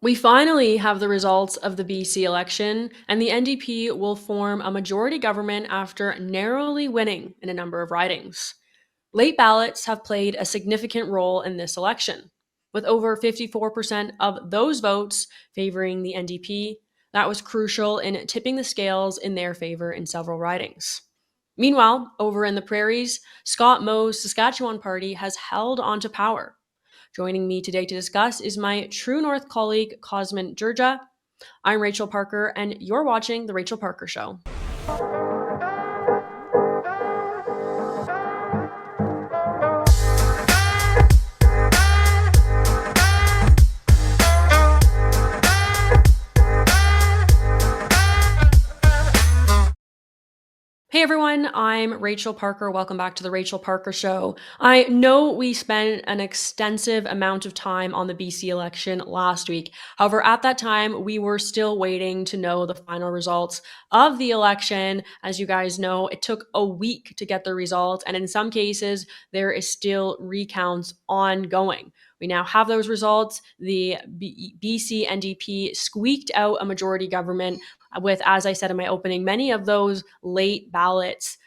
We finally have the results of the BC election, and the NDP will form a majority government after narrowly winning in a number of ridings. Late ballots have played a significant role in this election, with over 54% of those votes favoring the NDP. That was crucial in tipping the scales in their favor in several ridings. Meanwhile, over in the prairies, Scott Moe's Saskatchewan party has held onto power. Joining me today to discuss is my True North colleague, Cosmin Dzsurdzsa. I'm Rachel Parker, and you're watching The Rachel Parker Show. Hey everyone, I'm Rachel Parker. Welcome back to the Rachel Parker Show. I know we spent an extensive amount of time on the BC election last week. However, at that time, we were still waiting to know the final results of the election. As you guys know, it took a week to get the results, and in some cases, there is still recounts ongoing. We now have those results. The BC NDP squeaked out a majority government with, as I said in my opening, many of those late ballots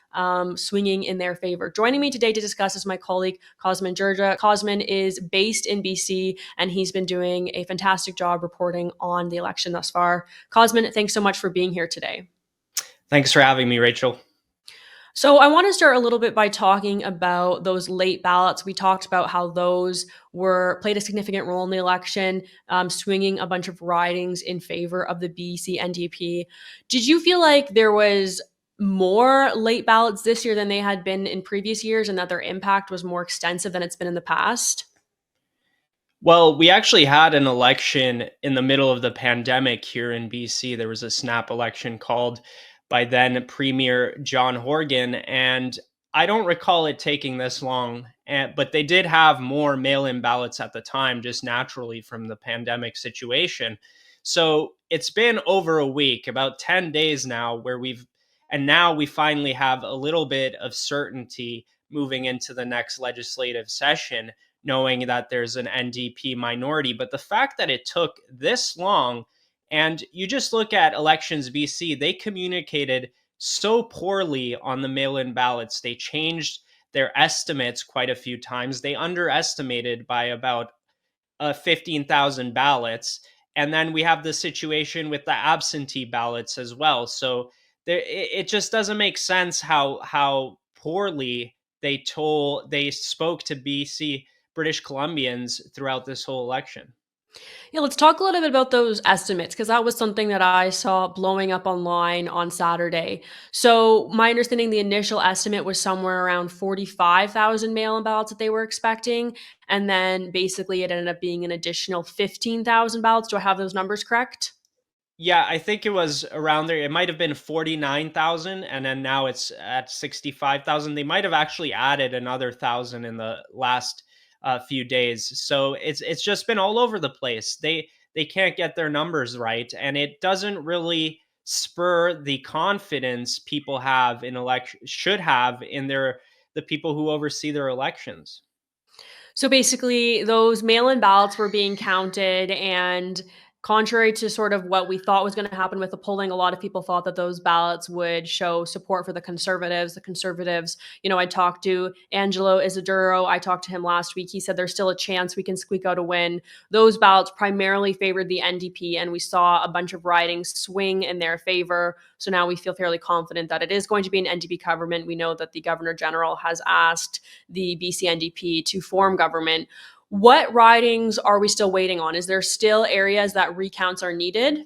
swinging in their favor. Joining me today to discuss is my colleague, Cosmin Dzsurdzsa. Cosmin is based in BC, and he's been doing a fantastic job reporting on the election thus far. Cosmin, thanks so much for being here today. Thanks for having me, Rachel. So I want to start a little bit by talking about those late ballots. We talked about how those were played a significant role in the election, swinging a bunch of ridings in favor of the BC NDP. Did you feel like there was more late ballots this year than they had been in previous years, and that their impact was more extensive than it's been in the past? Well, we actually had an election in the middle of the pandemic here in BC. There was a snap election called by then Premier John Horgan, and I don't recall it taking this long, but they did have more mail in ballots at the time, just naturally from the pandemic situation. So it's been over a week, about 10 days now, and now we finally have a little bit of certainty moving into the next legislative session, knowing that there's an NDP minority. But the fact that it took this long, and you just look at Elections BC, they communicated so poorly on the mail in ballots. They changed their estimates quite a few times. They underestimated by about 15,000 ballots. And then we have the situation with the absentee ballots as well. So it just doesn't make sense how poorly they spoke to BC British Columbians throughout this whole election. Yeah, let's talk a little bit about those estimates because that was something that I saw blowing up online on Saturday. So, my understanding, the initial estimate was somewhere around 45,000 mail in ballots that they were expecting. And then basically it ended up being an additional 15,000 ballots. Do I have those numbers correct? Yeah, I think it was around there. It might have been 49,000, and then now it's at 65,000. They might have actually added another thousand in the last few days. So it's just been all over the place. They can't get their numbers right, and it doesn't really spur the confidence people have in election should have in the people who oversee their elections. So basically, those mail in ballots were being counted, and contrary to sort of what we thought was going to happen with the polling, a lot of people thought that those ballots would show support for the Conservatives. The Conservatives, I talked to Angelo Isidoro. I talked to him last week. He said there's still a chance we can squeak out a win. Those ballots primarily favored the NDP, and we saw a bunch of ridings swing in their favor. So now we feel fairly confident that it is going to be an NDP government. We know that the Governor General has asked the BC NDP to form government. What ridings are we still waiting on? Is there still areas that recounts are needed?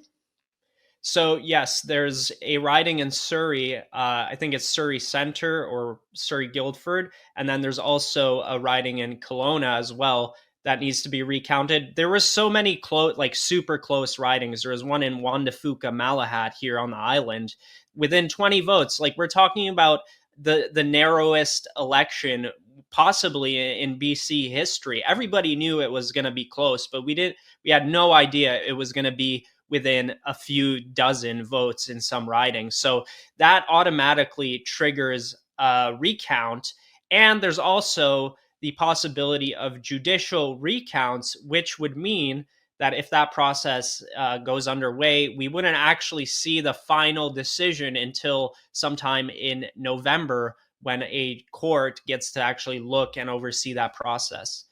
So yes, there's a riding in Surrey. I think it's Surrey Center or Surrey Guildford, and then there's also a riding in Kelowna as well that needs to be recounted. There was so many like super close ridings. There was one in Juan de Fuca Malahat here on the island, within 20 votes. Like, we're talking about the narrowest election possibly in BC history. Everybody knew it was going to be close, but we had no idea it was going to be within a few dozen votes in some ridings. So that automatically triggers a recount. And there's also the possibility of judicial recounts, which would mean that if that process goes underway, we wouldn't actually see the final decision until sometime in November, when a court gets to actually look and oversee that process.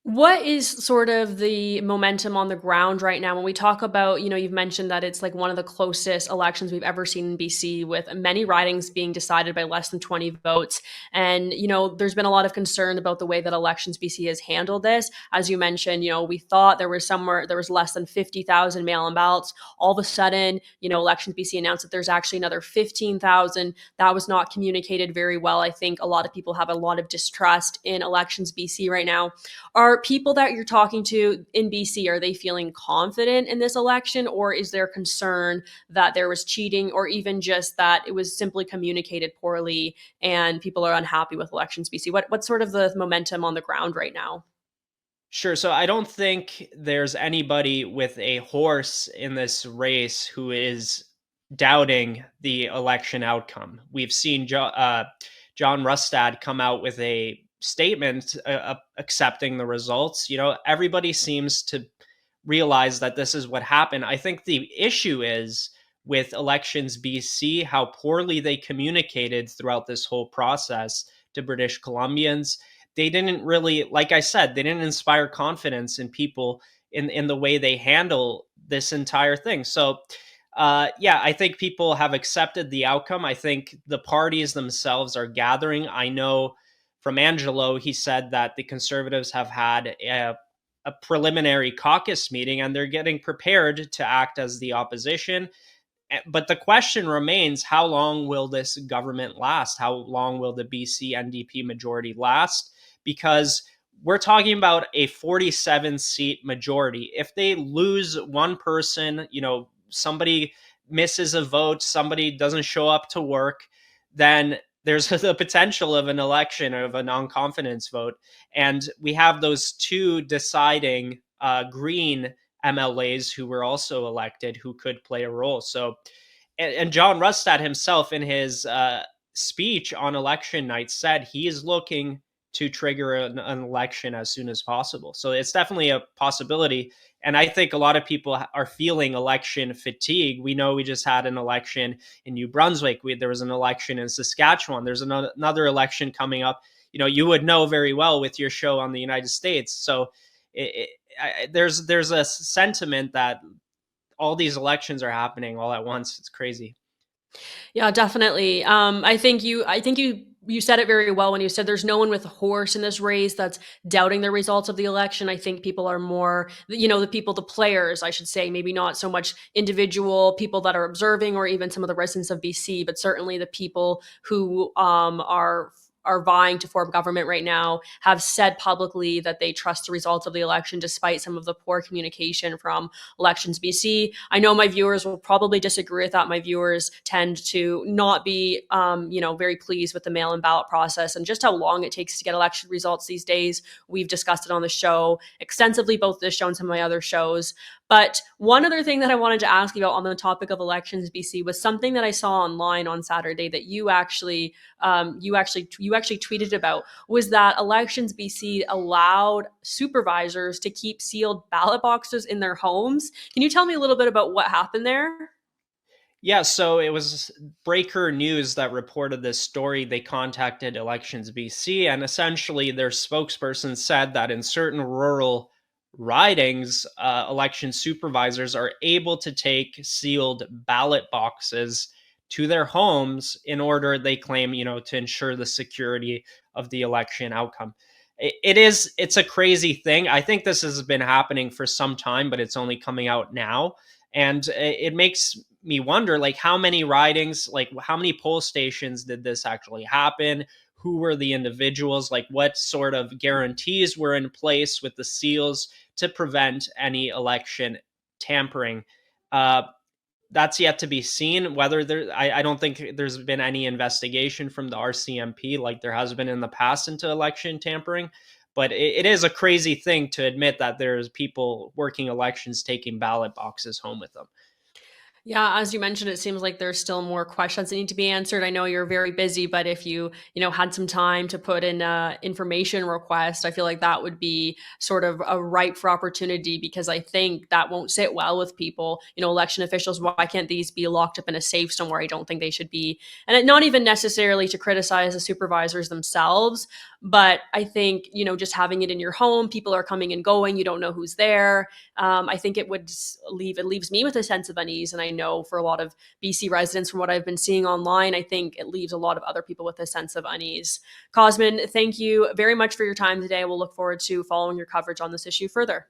What is sort of the momentum on the ground right now when we talk about, you've mentioned that it's like one of the closest elections we've ever seen in BC, with many ridings being decided by less than 20 votes. And, there's been a lot of concern about the way that Elections BC has handled this. As you mentioned, we thought there was less than 50,000 mail in ballots. All of a sudden, Elections BC announced that there's actually another 15,000. That was not communicated very well. I think a lot of people have a lot of distrust in Elections BC right now. Are people that you're talking to in BC, are they feeling confident in this election, or is there concern that there was cheating, or even just that it was simply communicated poorly and people are unhappy with Elections BC? What's sort of the momentum on the ground right now? Sure. So I don't think there's anybody with a horse in this race who is doubting the election outcome. We've seen John Rustad come out with a statement accepting the results. Everybody seems to realize that this is what happened. I think the issue is with Elections BC, how poorly they communicated throughout this whole process to British Columbians. They didn't really, like I said, they didn't inspire confidence in people in the way they handle this entire thing. So yeah, I think people have accepted the outcome. I think the parties themselves are gathering. I know from Angelo, he said that the Conservatives have had a preliminary caucus meeting and they're getting prepared to act as the opposition. But the question remains, how long will this government last? How long will the BC NDP majority last? Because we're talking about a 47 seat majority. If they lose one person, somebody misses a vote, somebody doesn't show up to work, then there's the potential of an election, of a non-confidence vote. And we have those two deciding Green MLAs who were also elected who could play a role. So, and John Rustad himself in his speech on election night said he is looking to trigger an election as soon as possible. So it's definitely a possibility. And I think a lot of people are feeling election fatigue. We know we just had an election in New Brunswick. There was an election in Saskatchewan. There's another election coming up. You would know very well with your show on the United States. So there's a sentiment that all these elections are happening all at once. It's crazy. Yeah, definitely. I think you said it very well when you said there's no one with a horse in this race that's doubting the results of the election. I think people are more, the players, I should say, maybe not so much individual people that are observing or even some of the residents of BC, but certainly the people who are vying to form government right now have said publicly that they trust the results of the election despite some of the poor communication from Elections BC. I know my viewers will probably disagree with that. My viewers tend to not be, very pleased with the mail-in ballot process and just how long it takes to get election results these days. We've discussed it on the show extensively, both this show and some of my other shows. But one other thing that I wanted to ask you about on the topic of Elections BC was something that I saw online on Saturday that you actually tweeted about, was that Elections BC allowed supervisors to keep sealed ballot boxes in their homes. Can you tell me a little bit about what happened there? Yeah, so it was Breaker News that reported this story. They contacted Elections BC, and essentially their spokesperson said that in certain rural ridings, election supervisors are able to take sealed ballot boxes to their homes in order, they claim, to ensure the security of the election outcome. It's a crazy thing. I think this has been happening for some time, but it's only coming out now. And it makes me wonder, like, how many ridings, like how many poll stations did this actually happen? Who were the individuals? Like, what sort of guarantees were in place with the seals to prevent any election tampering? uh, that's yet to be seen. Whether I don't think there's been any investigation from the RCMP like there has been in the past into election tampering. But it is a crazy thing to admit that there's people working elections taking ballot boxes home with them. Yeah, as you mentioned, it seems like there's still more questions that need to be answered. I know you're very busy, but if you had some time to put in a information request, I feel like that would be sort of a ripe for opportunity because I think that won't sit well with people. Election officials, why can't these be locked up in a safe somewhere? I don't think they should be. And not even necessarily to criticize the supervisors themselves, but I think, just having it in your home, people are coming and going, you don't know who's there. I think it leaves me with a sense of unease, and I know for a lot of BC residents, from what I've been seeing online, I think it leaves a lot of other people with a sense of unease. Cosmin, thank you very much for your time today. We'll look forward to following your coverage on this issue further.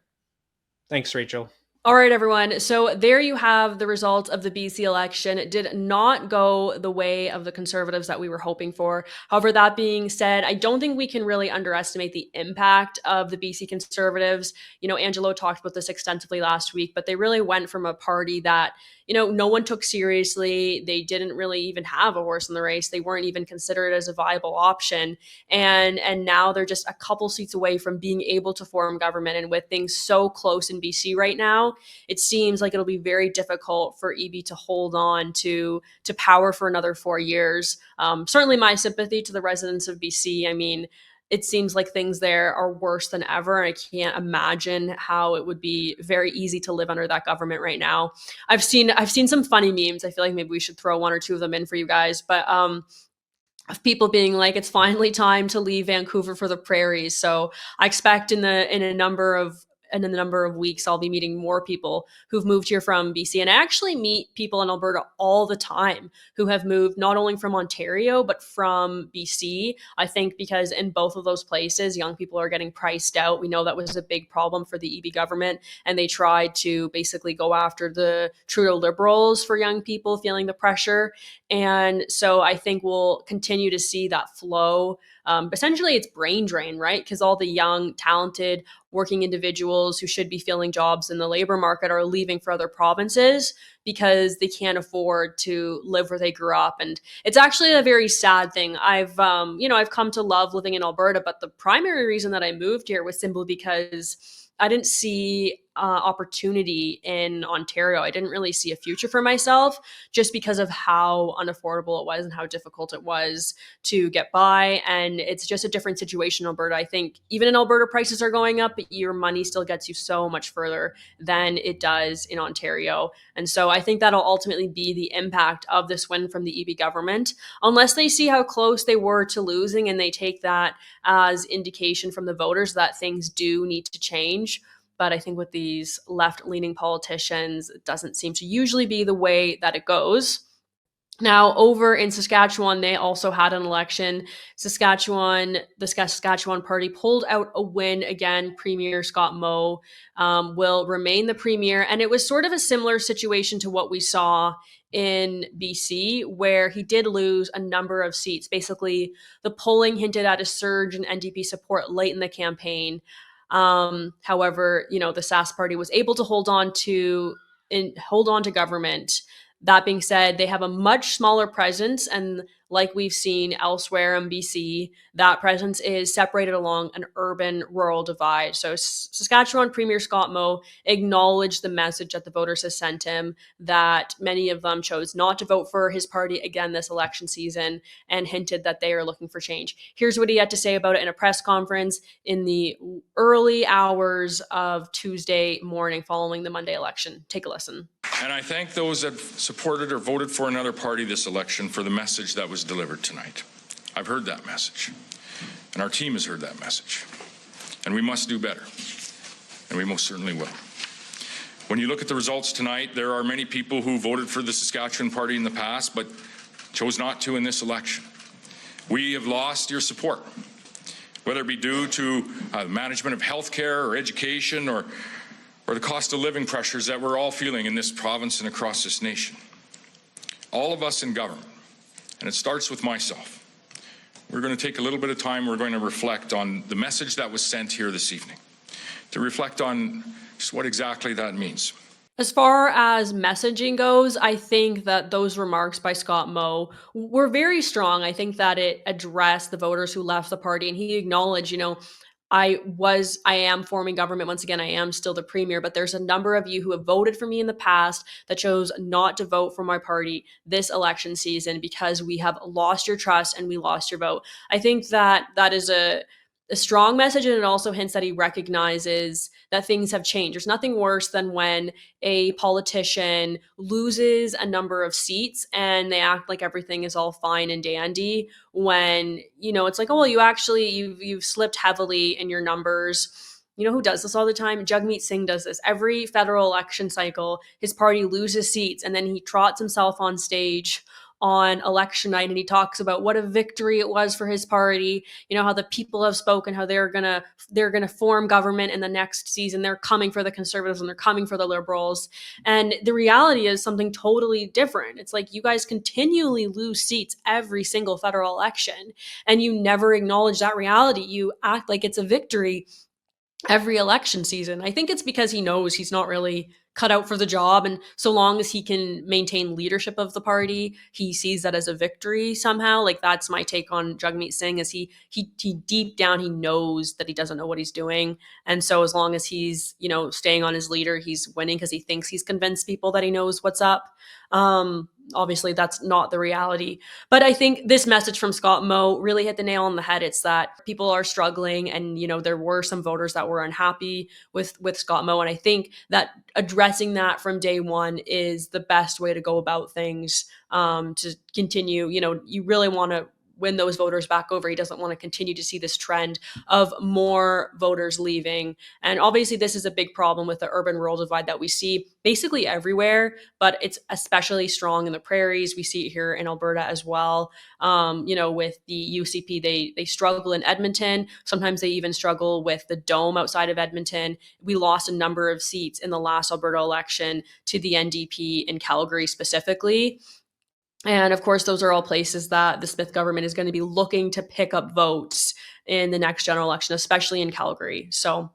Thanks, Rachel. All right, everyone. So there you have the results of the BC election. It did not go the way of the Conservatives that we were hoping for. However, that being said, I don't think we can really underestimate the impact of the BC Conservatives. Angelo talked about this extensively last week, but they really went from a party that no one took seriously. They didn't really even have a horse in the race. They weren't even considered as a viable option. And now they're just a couple seats away from being able to form government. And with things so close in BC right now, it seems like it'll be very difficult for EB to hold on to power for another 4 years. Certainly, my sympathy to the residents of BC. I mean, it seems like things there are worse than ever. I can't imagine how it would be very easy to live under that government right now. I've seen some funny memes. I feel like maybe we should throw one or two of them in for you guys. But of people being like, it's finally time to leave Vancouver for the prairies. So I expect in a number of weeks, I'll be meeting more people who've moved here from BC. And I actually meet people in Alberta all the time who have moved not only from Ontario, but from BC. I think because in both of those places, young people are getting priced out. We know that was a big problem for the EB government. And they tried to basically go after the Trudeau Liberals for young people feeling the pressure. And so I think we'll continue to see that flow. Essentially, it's brain drain, right? Because all the young, talented, working individuals who should be filling jobs in the labor market are leaving for other provinces because they can't afford to live where they grew up. And it's actually a very sad thing. I've come to love living in Alberta, but the primary reason that I moved here was simply because I didn't see opportunity in Ontario. I didn't really see a future for myself just because of how unaffordable it was and how difficult it was to get by. And it's just a different situation in Alberta. I think even in Alberta, prices are going up, but your money still gets you so much further than it does in Ontario. And so I think that'll ultimately be the impact of this win from the EB government, unless they see how close they were to losing and they take that as indication from the voters that things do need to change. But I think with these left leaning politicians, it doesn't seem to usually be the way that it goes. Now, over in Saskatchewan, they also had an election. The Saskatchewan Party pulled out a win again. Premier Scott Moe will remain the premier. And it was sort of a similar situation to what we saw in BC, where he did lose a number of seats. Basically, the polling hinted at a surge in NDP support late in the campaign. However, the Sask Party was able to hold on to government. That being said, they have a much smaller presence, and like we've seen elsewhere in BC, that presence is separated along an urban-rural divide. So Saskatchewan Premier Scott Moe acknowledged the message that the voters have sent him, that many of them chose not to vote for his party again this election season, and hinted that they are looking for change. Here's what he had to say about it in a press conference in the early hours of Tuesday morning following the Monday election. Take a listen. And I thank those that supported or voted for another party this election for the message that was delivered tonight. I've heard that message, and our team has heard that message. And we must do better, and we most certainly will. When you look at the results tonight, there are many people who voted for the Saskatchewan Party in the past, but chose not to in this election. We have lost your support, whether it be due to management of healthcare or education or the cost of living pressures that we're all feeling in this province and across this nation. All of us in government, and it starts with myself, we're going to take a little bit of time, we're going to reflect on the message that was sent here this evening, to reflect on just what exactly that means. As far as messaging goes, I think that those remarks by Scott Moe were very strong. I think that it addressed the voters who left the party, and he acknowledged, I am forming government. Once again, I am still the premier, but there's a number of you who have voted for me in the past that chose not to vote for my party this election season because we have lost your trust and we lost your vote. I think that that is a strong message, and it also hints that he recognizes that things have changed. There's nothing worse than when a politician loses a number of seats and they act like everything is all fine and dandy when, it's like, oh, well, you've slipped heavily in your numbers. You know who does this all the time? Jagmeet Singh does this every federal election cycle. His party loses seats and then he trots himself on stage on election night and he talks about what a victory it was for his party, how the people have spoken, how they're going to form government in the next season. They're coming for the conservatives and they're coming for the liberals. And the reality is something totally different. It's like you guys continually lose seats every single federal election and you never acknowledge that reality. You act like it's a victory every election season. I think it's because he knows he's not really cut out for the job, and so long as he can maintain leadership of the party, he sees that as a victory somehow. Like, that's my take on Jagmeet Singh, is he deep down he knows that he doesn't know what he's doing, and so as long as he's staying on his leader, he's winning because he thinks he's convinced people that he knows what's up. Obviously that's not the reality, but I think this message from Scott Moe really hit the nail on the head. It's that people are struggling, and there were some voters that were unhappy with Scott Moe, and I think that addressing that from day one is the best way to go about things, to continue. You really want to win those voters back over. He doesn't want to continue to see this trend of more voters leaving. And obviously this is a big problem with the urban rural divide that we see basically everywhere, but it's especially strong in the prairies. We see it here in Alberta as well. With the UCP, they struggle in Edmonton. Sometimes they even struggle with the Dome outside of Edmonton. We lost a number of seats in the last Alberta election to the NDP in Calgary specifically. And of course, those are all places that the Smith government is going to be looking to pick up votes in the next general election, especially in Calgary. So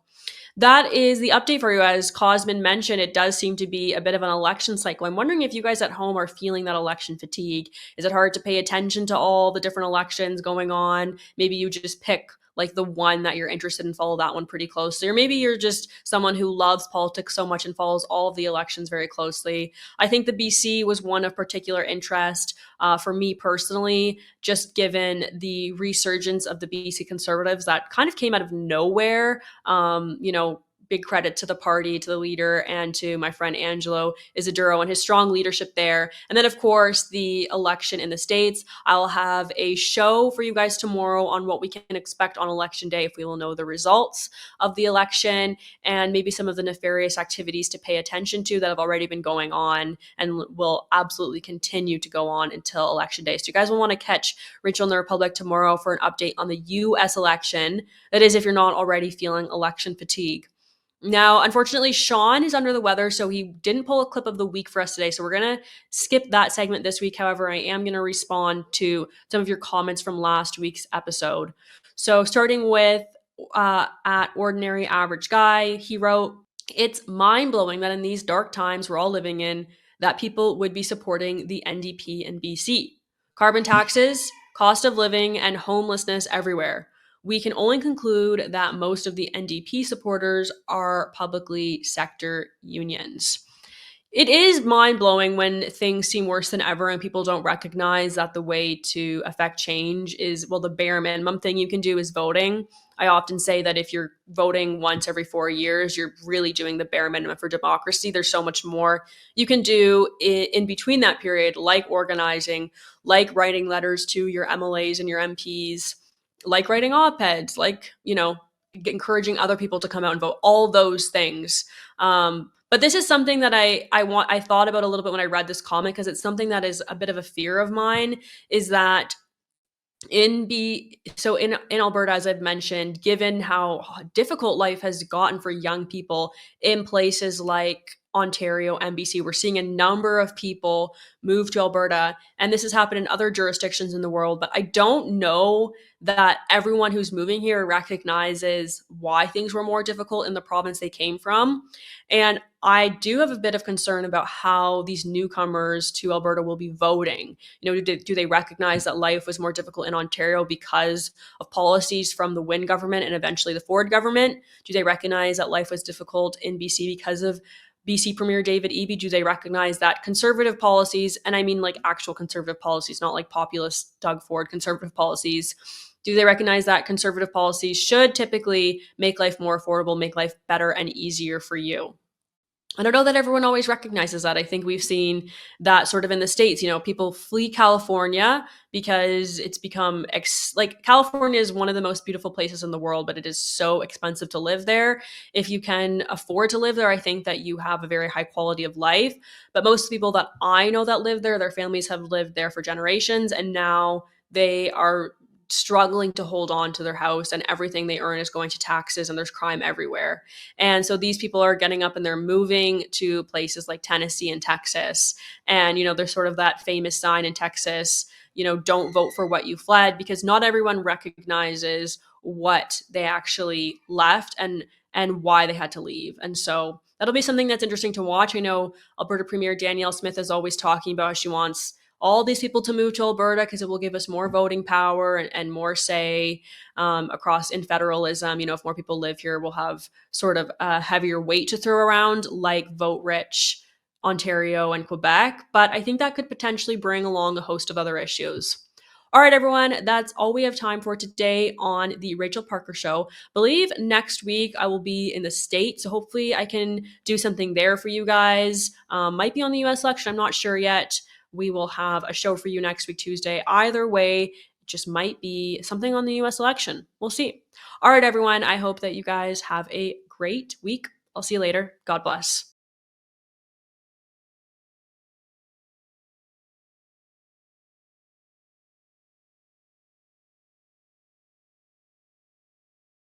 that is the update for you. As Cosmin mentioned, it does seem to be a bit of an election cycle. I'm wondering if you guys at home are feeling that election fatigue. Is it hard to pay attention to all the different elections going on? Maybe you just pick like the one that you're interested in, follow that one pretty closely. Or maybe you're just someone who loves politics so much and follows all of the elections very closely. I think the BC was one of particular interest for me personally, just given the resurgence of the BC Conservatives that kind of came out of nowhere. Big credit to the party, to the leader, and to my friend Angelo Isidoro and his strong leadership there. And then, of course, the election in the States. I'll have a show for you guys tomorrow on what we can expect on election day if we will know the results of the election, and maybe some of the nefarious activities to pay attention to that have already been going on and will absolutely continue to go on until election day. So you guys will want to catch Rachel in the Republic tomorrow for an update on the U.S. election. That is, if you're not already feeling election fatigue. Now, unfortunately, Sean is under the weather, so he didn't pull a clip of the week for us today. So we're going to skip that segment this week. However, I am going to respond to some of your comments from last week's episode. So starting with at Ordinary Average Guy, he wrote, "It's mind-blowing that in these dark times we're all living in, that people would be supporting the NDP in BC. Carbon taxes, cost of living, and homelessness everywhere. We can only conclude that most of the NDP supporters are publicly sector unions." It is mind-blowing when things seem worse than ever and people don't recognize that the way to affect change is, well, the bare minimum thing you can do is voting. I often say that if you're voting once every 4 years, you're really doing the bare minimum for democracy. There's so much more you can do in between that period, like organizing, like writing letters to your MLAs and your MPs, like writing op-eds, like, encouraging other people to come out and vote, all those things. But this is something that I thought about a little bit when I read this comment, because it's something that is a bit of a fear of mine, is that in Alberta, as I've mentioned, given how difficult life has gotten for young people in places like Ontario and BC. We're seeing a number of people move to Alberta, and this has happened in other jurisdictions in the world, but I don't know that everyone who's moving here recognizes why things were more difficult in the province they came from. And I do have a bit of concern about how these newcomers to Alberta will be voting. Do they recognize that life was more difficult in Ontario because of policies from the Wynne government and eventually the Ford government? Do they recognize that life was difficult in BC because of BC Premier David Eby? Do they recognize that conservative policies, and I mean like actual conservative policies, not like populist Doug Ford conservative policies, do they recognize that conservative policies should typically make life more affordable, make life better and easier for you? I don't know that everyone always recognizes that. I think we've seen that sort of in the States. People flee California because it's become like California is one of the most beautiful places in the world, but it is so expensive to live there. If you can afford to live there, I think that you have a very high quality of life. But most people that I know that live there, their families have lived there for generations, and now they are struggling to hold on to their house, and everything they earn is going to taxes, and there's crime everywhere. And so these people are getting up and they're moving to places like Tennessee and Texas. And, there's sort of that famous sign in Texas, don't vote for what you fled, because not everyone recognizes what they actually left and why they had to leave. And so that'll be something that's interesting to watch. I know Alberta Premier Danielle Smith is always talking about how she wants all these people to move to Alberta because it will give us more voting power and more say across in federalism. If more people live here, we'll have sort of a heavier weight to throw around, like vote-rich Ontario and Quebec. But I think that could potentially bring along a host of other issues. All right, everyone, that's all we have time for today on the Rachel Parker Show. I believe next week I will be in the States, so hopefully I can do something there for you guys. Might be on the US election, I'm not sure yet. We will have a show for you next week, Tuesday. Either way, it just might be something on the US election. We'll see. All right, everyone, I hope that you guys have a great week. I'll see you later. God bless.